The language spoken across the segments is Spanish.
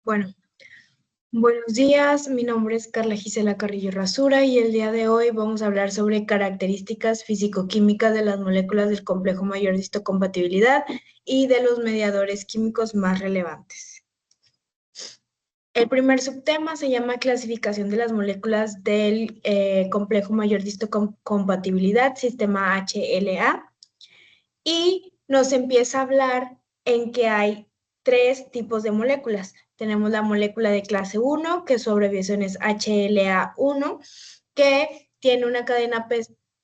Bueno, buenos días, mi nombre es Carla Gisela Carrillo Rasura y el día de hoy vamos a hablar sobre características físico-químicas de las moléculas del complejo mayor de histocompatibilidad y de los mediadores químicos más relevantes. El primer subtema se llama clasificación de las moléculas del complejo mayor de histocompatibilidad, sistema HLA, y nos empieza a hablar en que hay tres tipos de moléculas. Tenemos la molécula de clase 1, que su abreviación es HLA1, que tiene una cadena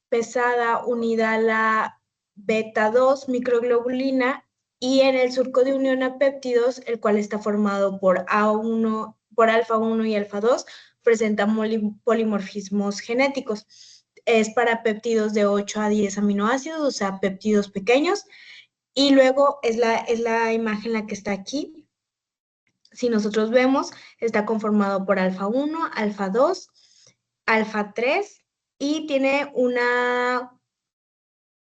pesada unida a la beta 2 microglobulina y en el surco de unión a péptidos, el cual está formado por A1, por alfa 1 y alfa 2, presenta polimorfismos genéticos. Es para péptidos de 8 a 10 aminoácidos, o sea, péptidos pequeños. Y luego es la imagen la que está aquí. Si nosotros vemos, está conformado por alfa 1, alfa 2, alfa 3 y tiene una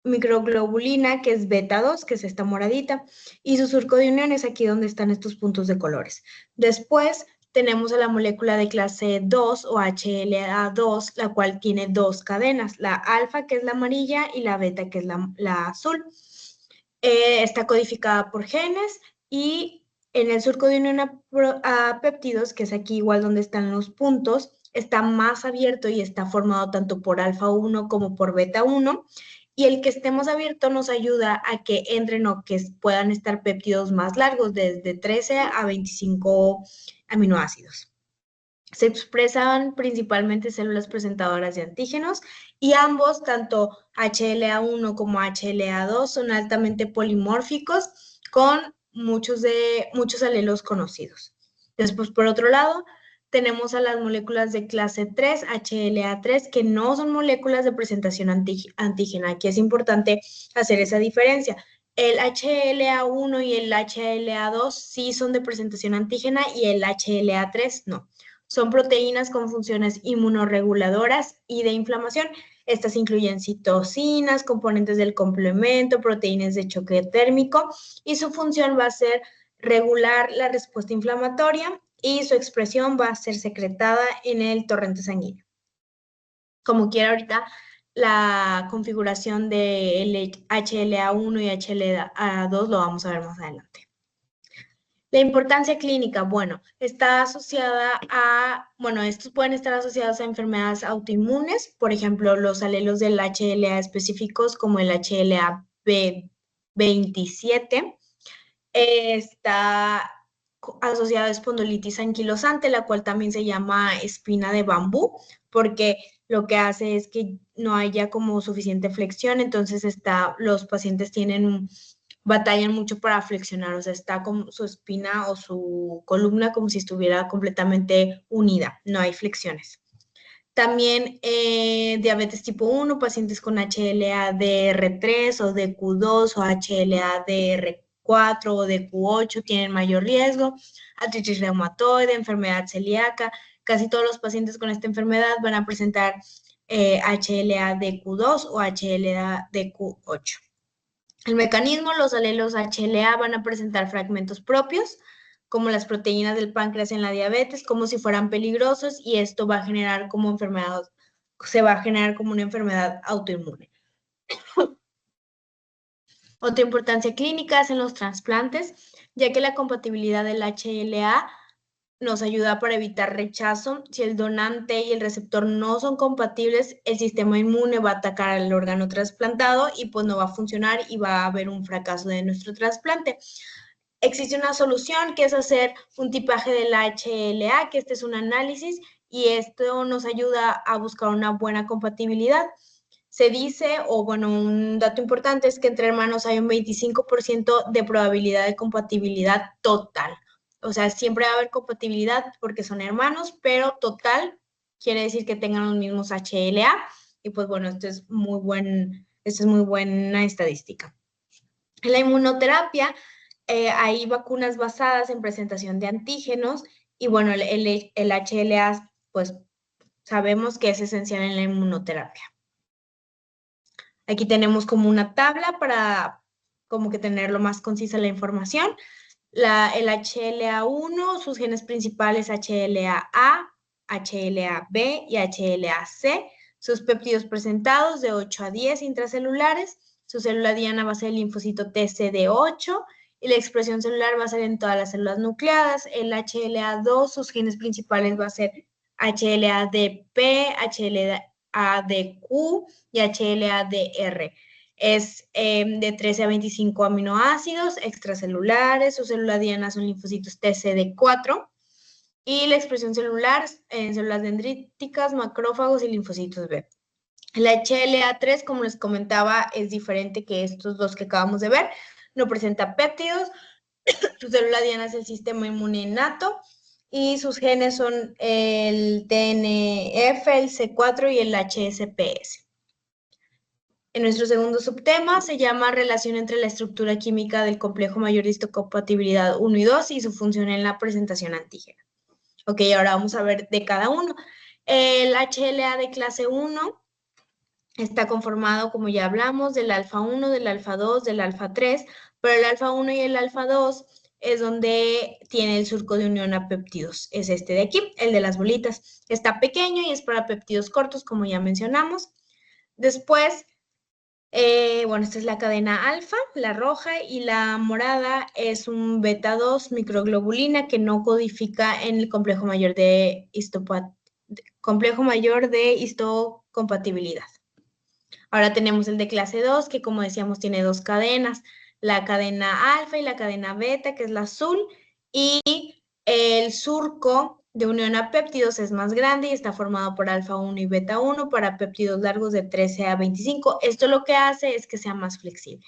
microglobulina que es beta 2, que es esta moradita, y su surco de unión es aquí donde están estos puntos de colores. Después tenemos a la molécula de clase 2 o HLA2, la cual tiene dos cadenas, la alfa, que es la amarilla, y la beta, que es la azul. Está codificada por genes y en el surco de unión a péptidos, que es aquí igual donde están los puntos, está más abierto y está formado tanto por alfa 1 como por beta 1. Y el que estemos abierto nos ayuda a que entren o que puedan estar péptidos más largos, desde 13 a 25 aminoácidos. Se expresan principalmente células presentadoras de antígenos y ambos, tanto HLA1 como HLA2, son altamente polimórficos con muchos alelos conocidos. Después, por otro lado, tenemos a las moléculas de clase 3, HLA3, que no son moléculas de presentación antígena. Aquí es importante hacer esa diferencia. El HLA1 y el HLA2 sí son de presentación antígena y el HLA3 no. Son proteínas con funciones inmunorreguladoras y de inflamación. Estas incluyen citocinas, componentes del complemento, proteínas de choque térmico y su función va a ser regular la respuesta inflamatoria y su expresión va a ser secretada en el torrente sanguíneo. Como quiera ahorita, la configuración de HLA1 y HLA2 lo vamos a ver más adelante. La importancia clínica, bueno, está asociada estos pueden estar asociados a enfermedades autoinmunes, por ejemplo, los alelos del HLA específicos como el HLA-B27, está asociado a espondilitis anquilosante, la cual también se llama espina de bambú, porque lo que hace es que no haya como suficiente flexión, entonces los pacientes batallan mucho para flexionar, o sea, está como su espina o su columna como si estuviera completamente unida, no hay flexiones. También diabetes tipo 1, pacientes con HLA-DR3 o DQ2 o HLA-DR4 o DQ8 tienen mayor riesgo. Artritis reumatoide, enfermedad celíaca. Casi todos los pacientes con esta enfermedad van a presentar HLA-DQ2 o HLA-DQ8. El mecanismo, los alelos HLA van a presentar fragmentos propios, como las proteínas del páncreas en la diabetes, como si fueran peligrosos, y esto va a generar como se va a generar como una enfermedad autoinmune. Otra importancia clínica es en los trasplantes, ya que la compatibilidad del HLA nos ayuda para evitar rechazo. Si el donante y el receptor no son compatibles, el sistema inmune va a atacar al órgano trasplantado y pues no va a funcionar y va a haber un fracaso de nuestro trasplante. Existe una solución que es hacer un tipaje del HLA, que este es un análisis y esto nos ayuda a buscar una buena compatibilidad. Se dice, o bueno, un dato importante es que entre hermanos hay un 25% de probabilidad de compatibilidad total. O sea, siempre va a haber compatibilidad porque son hermanos, pero total quiere decir que tengan los mismos HLA. Y pues bueno, esto es muy buena estadística. En la inmunoterapia hay vacunas basadas en presentación de antígenos y bueno, el HLA pues sabemos que es esencial en la inmunoterapia. Aquí tenemos como una tabla para como que tenerlo más concisa la información. El HLA1, sus genes principales HLA-A, HLA-B y HLA-C. Sus péptidos presentados de 8 a 10 intracelulares. Su célula diana va a ser el linfocito TCD8 y la expresión celular va a ser en todas las células nucleadas. El HLA2, sus genes principales va a ser HLA-DP, HLA-DQ y HLA-DR. Es de 13 a 25 aminoácidos extracelulares. Su célula diana son linfocitos TCD4 y la expresión celular en células dendríticas, macrófagos y linfocitos B. La HLA3, como les comentaba, es diferente que estos dos que acabamos de ver. No presenta péptidos. Su célula diana es el sistema inmune innato y sus genes son el TNF, el C4 y el HSPS. En nuestro segundo subtema se llama relación entre la estructura química del complejo mayor de histocompatibilidad 1 y 2 y su función en la presentación antígena. Ok, ahora vamos a ver de cada uno. El HLA de clase 1 está conformado, como ya hablamos, del alfa 1, del alfa 2, del alfa 3, pero el alfa 1 y el alfa 2 es donde tiene el surco de unión a péptidos. Es este de aquí, el de las bolitas. Está pequeño y es para péptidos cortos, como ya mencionamos. Después, bueno, esta es la cadena alfa, la roja, y la morada es un beta 2 microglobulina que no codifica en el complejo mayor de histocompatibilidad. Ahora tenemos el de clase 2, que como decíamos tiene dos cadenas, la cadena alfa y la cadena beta, que es la azul, y el surco de unión a péptidos es más grande y está formado por alfa 1 y beta 1 para péptidos largos de 13 a 25. Esto lo que hace es que sea más flexible.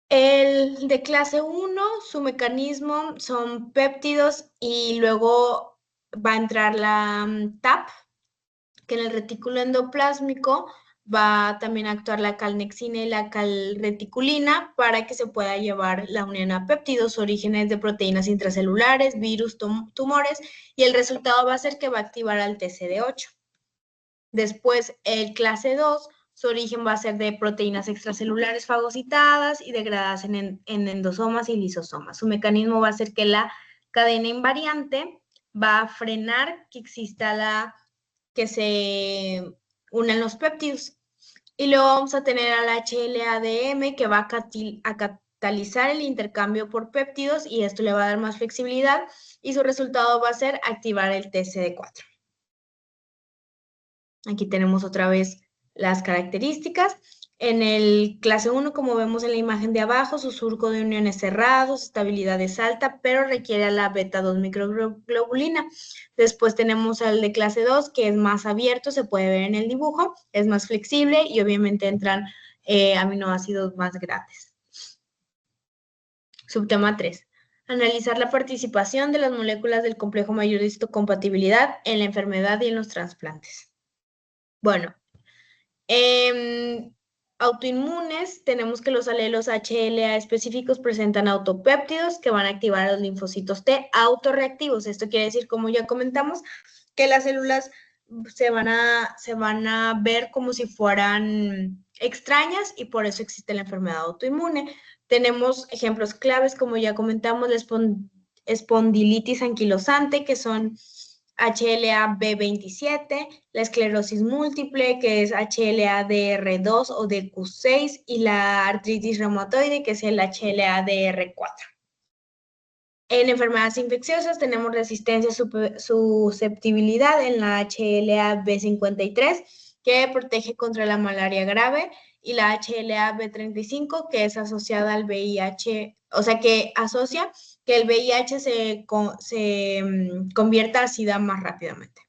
El de clase 1, su mecanismo son péptidos y luego va a entrar la TAP, que en el retículo endoplásmico va también a actuar la calnexina y la calreticulina para que se pueda llevar la unión a péptidos, orígenes de proteínas intracelulares, virus, tumores, y el resultado va a ser que va a activar al TCD8. Después, el clase 2, su origen va a ser de proteínas extracelulares fagocitadas y degradadas en endosomas y lisosomas. Su mecanismo va a ser que la cadena invariante va a frenar que exista que se unan los péptidos. Y luego vamos a tener al HLA-DM que va a catalizar el intercambio por péptidos y esto le va a dar más flexibilidad y su resultado va a ser activar el TCD4. Aquí tenemos otra vez las características. En el clase 1, como vemos en la imagen de abajo, su surco de unión es cerrado, su estabilidad es alta, pero requiere a la beta 2 microglobulina. Después tenemos al de clase 2, que es más abierto, se puede ver en el dibujo, es más flexible y obviamente entran aminoácidos más grandes. Subtema 3. Analizar la participación de las moléculas del complejo mayor de histocompatibilidad en la enfermedad y en los trasplantes. Bueno, autoinmunes, tenemos que los alelos HLA específicos presentan autopéptidos que van a activar a los linfocitos T autorreactivos. Esto quiere decir, como ya comentamos, que las células se van a ver como si fueran extrañas y por eso existe la enfermedad autoinmune. Tenemos ejemplos claves, como ya comentamos, la espondilitis anquilosante, que son HLA-B27, la esclerosis múltiple, que es HLA-DR2 o DQ6, y la artritis reumatoide, que es el HLA-DR4. En enfermedades infecciosas tenemos resistencia, susceptibilidad en la HLA-B53, que protege contra la malaria grave, y la HLA-B35, que es asociada al VIH, o sea, que asocia que el VIH se convierta a SIDA más rápidamente.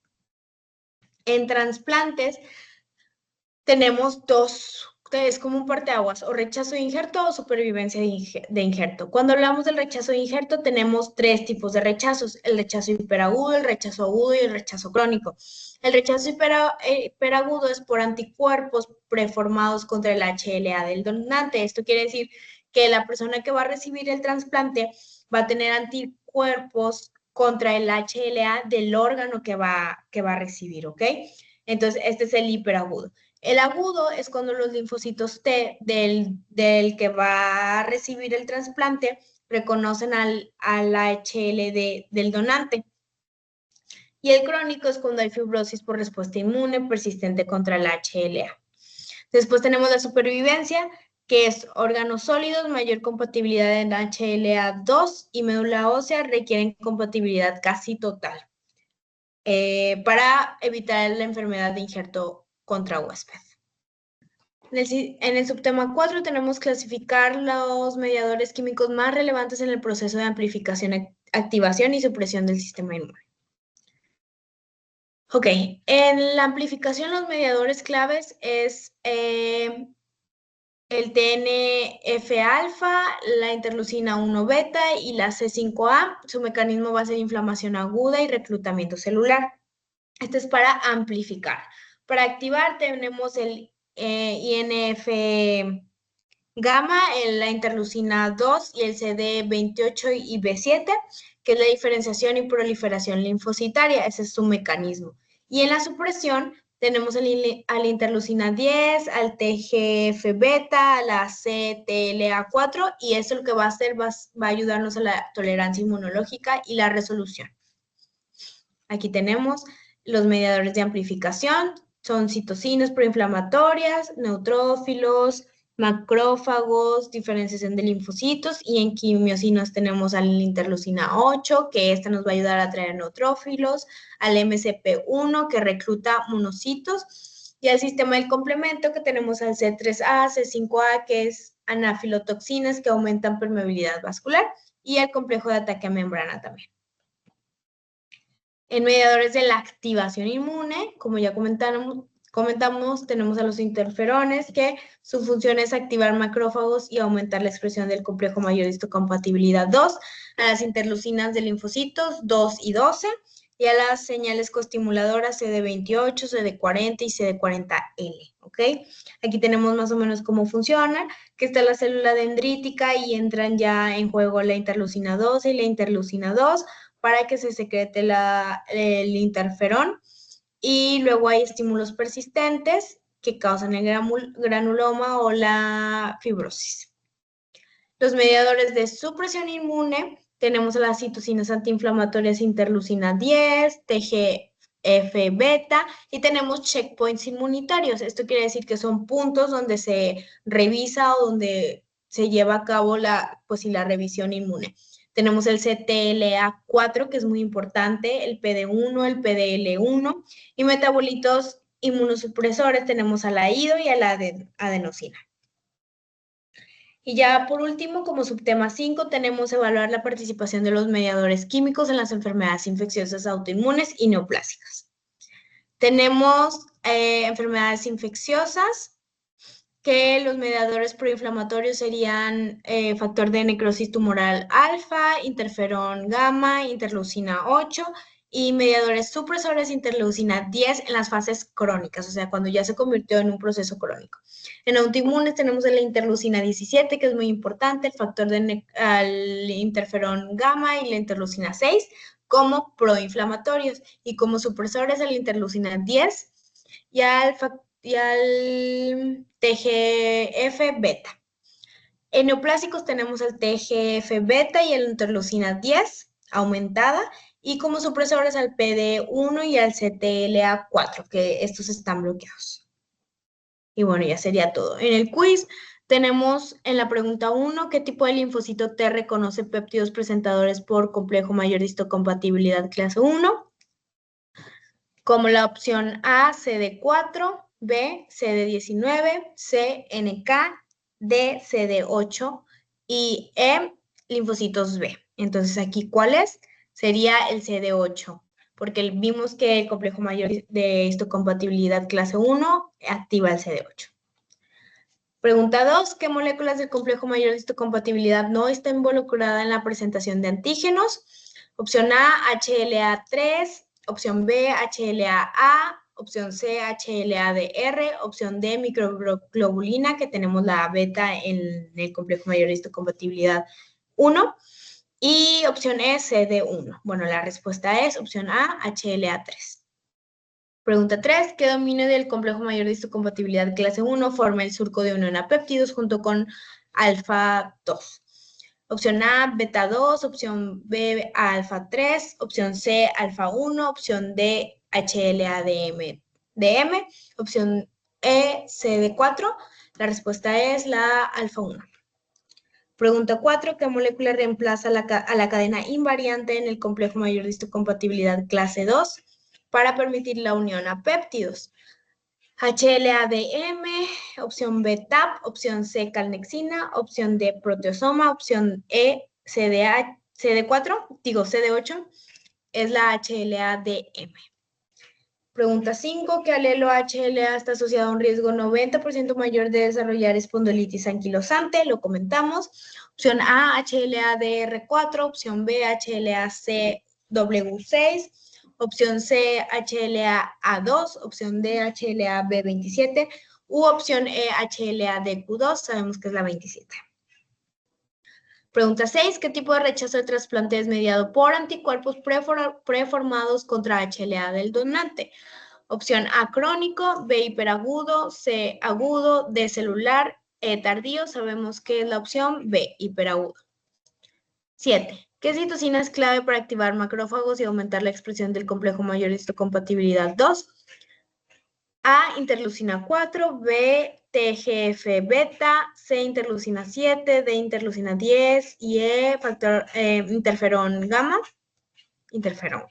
En trasplantes tenemos dos, es como un parteaguas, o rechazo de injerto o supervivencia de injerto. Cuando hablamos del rechazo de injerto tenemos tres tipos de rechazos, el rechazo hiperagudo, el rechazo agudo y el rechazo crónico. El rechazo hiperagudo es por anticuerpos preformados contra el HLA del donante. Esto quiere decir que la persona que va a recibir el trasplante va a tener anticuerpos contra el HLA del órgano que va a recibir, ¿ok? Entonces, este es el hiperagudo. El agudo es cuando los linfocitos T del que va a recibir el trasplante reconocen al HL del donante. Y el crónico es cuando hay fibrosis por respuesta inmune persistente contra el HLA. Después tenemos la supervivencia, que es órganos sólidos, mayor compatibilidad en HLA2 y médula ósea requieren compatibilidad casi total para evitar la enfermedad de injerto contra huésped. En el subtema 4 tenemos clasificar los mediadores químicos más relevantes en el proceso de amplificación, activación y supresión del sistema inmune. Ok, en la amplificación los mediadores claves es el TNF-alfa, la interleucina 1 beta y la C5a. Su mecanismo va a ser inflamación aguda y reclutamiento celular. Esto es para amplificar. Para activar tenemos el INF gamma, la interleucina 2 y el CD28 y B7, que es la diferenciación y proliferación linfocitaria. Ese es su mecanismo. Y en la supresión tenemos a la interleucina 10, al TGF-beta, a la CTLA4, y eso lo que va a hacer va a ayudarnos a la tolerancia inmunológica y la resolución. Aquí tenemos los mediadores de amplificación, son citocinas proinflamatorias, neutrófilos, macrófagos, diferenciación de linfocitos, y en quimiosinas tenemos a la interleucina 8, que esta nos va a ayudar a atraer neutrófilos, al MCP1, que recluta monocitos, y al sistema del complemento, que tenemos al C3A, C5A, que es anafilotoxinas que aumentan permeabilidad vascular, y al complejo de ataque a membrana también. En mediadores de la activación inmune, como ya comentamos, tenemos a los interferones, que su función es activar macrófagos y aumentar la expresión del complejo mayor de histocompatibilidad 2, a las interleucinas de linfocitos 2 y 12, y a las señales coestimuladoras CD28, CD40 y CD40L, ¿ok? Aquí tenemos más o menos cómo funciona, que está la célula dendrítica y entran ya en juego la interleucina 12 y la interleucina 2, para que se secrete el interferón, y luego hay estímulos persistentes que causan el granuloma o la fibrosis. Los mediadores de supresión inmune, tenemos a las citocinas antiinflamatorias interleucina 10, TGF-beta, y tenemos checkpoints inmunitarios. Esto quiere decir que son puntos donde se revisa o donde se lleva a cabo la revisión inmune. Tenemos el CTLA4, que es muy importante, el PD1, el PDL1, y metabolitos inmunosupresores tenemos a la IDO y a la adenosina. Y ya por último, como subtema 5, tenemos evaluar la participación de los mediadores químicos en las enfermedades infecciosas autoinmunes y neoplásicas. Tenemos enfermedades infecciosas, que los mediadores proinflamatorios serían factor de necrosis tumoral alfa, interferón gamma, interleucina 8, y mediadores supresores interleucina 10 en las fases crónicas, o sea, cuando ya se convirtió en un proceso crónico. En autoinmunes tenemos la interleucina 17, que es muy importante, el factor de interferón gamma y la interleucina 6 como proinflamatorios, y como supresores la interleucina 10 y al TGF-beta. En neoplásicos tenemos el TGF-beta y el interleucina 10 aumentada, y como supresores al PD1 y al CTLA4, que estos están bloqueados. Y bueno, ya sería todo. En el quiz tenemos en la pregunta 1, ¿qué tipo de linfocito T reconoce péptidos presentadores por complejo mayor de histocompatibilidad clase 1? Como la opción A, CD4, B, CD19, C, NK, D, CD8 y E, linfocitos B. Entonces, aquí, ¿cuál es? Sería el CD8, porque vimos que el complejo mayor de histocompatibilidad clase 1 activa el CD8. Pregunta 2, ¿qué moléculas del complejo mayor de histocompatibilidad no está involucrada en la presentación de antígenos? Opción A, HLA3, opción B, HLA-A, opción C, HLA-DR, opción D, microglobulina, que tenemos la beta en el complejo mayor de histocompatibilidad 1, y opción E, CD1. Bueno, la respuesta es opción A, HLA3. Pregunta 3, ¿qué dominio del complejo mayor de histocompatibilidad clase 1 forma el surco de unión a péptidos junto con alfa 2? Opción A, beta 2, opción B, alfa 3, opción C, alfa 1, opción D, HLA-DM, opción E, CD4. La respuesta es la alfa 1. Pregunta 4. ¿Qué molécula reemplaza a la cadena invariante en el complejo mayor de histocompatibilidad clase 2 para permitir la unión a péptidos? HLA-DM, opción B, TAP, opción C, calnexina, opción D, proteosoma, opción E, CD8, es la HLA-DM. Pregunta 5. ¿Qué alelo HLA está asociado a un riesgo 90% mayor de desarrollar espondilitis anquilosante? Lo comentamos. Opción A, HLA-DR4, opción B, HLA-CW6, opción C, HLA-A2, opción D, HLA-B27 u opción E, HLA-DQ2, sabemos que es la 27. Pregunta 6. ¿Qué tipo de rechazo de trasplante es mediado por anticuerpos preformados contra HLA del donante? Opción A, crónico, B, hiperagudo, C, agudo, D, celular, E, tardío. Sabemos que es la opción B, hiperagudo. 7. ¿Qué citocina es clave para activar macrófagos y aumentar la expresión del complejo mayor de histocompatibilidad 2? A, interleucina 4, B, TGF-beta, C, interleucina 7, D, interleucina 10 y E, interferón gamma. Interferón.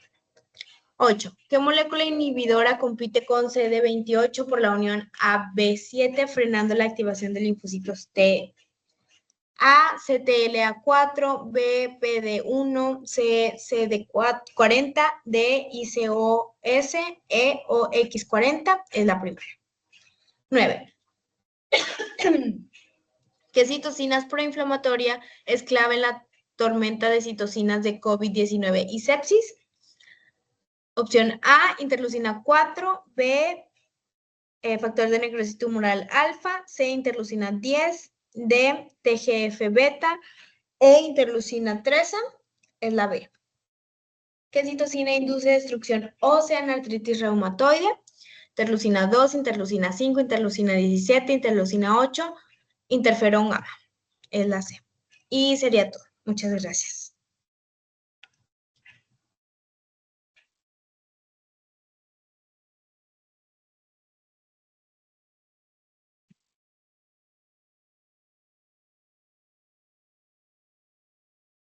8. ¿Qué molécula inhibidora compite con CD28 por la unión AB7 frenando la activación de linfocitos T? A, CTLA4, B, PD1, C, CD40, D, ICOS, E o X40 es la primera. 9. ¿Qué citocinas proinflamatoria es clave en la tormenta de citocinas de COVID-19 y sepsis? Opción A, interleucina 4, B, factor de necrosis tumoral alfa, C, interleucina 10, D, TGF-beta, E, interleucina 13, es la B. ¿Qué citocina induce destrucción ósea en artritis reumatoide? Interleucina 2, interleucina 5, interleucina 17, interleucina 8, interferón gamma, es la C. Y sería todo. Muchas gracias.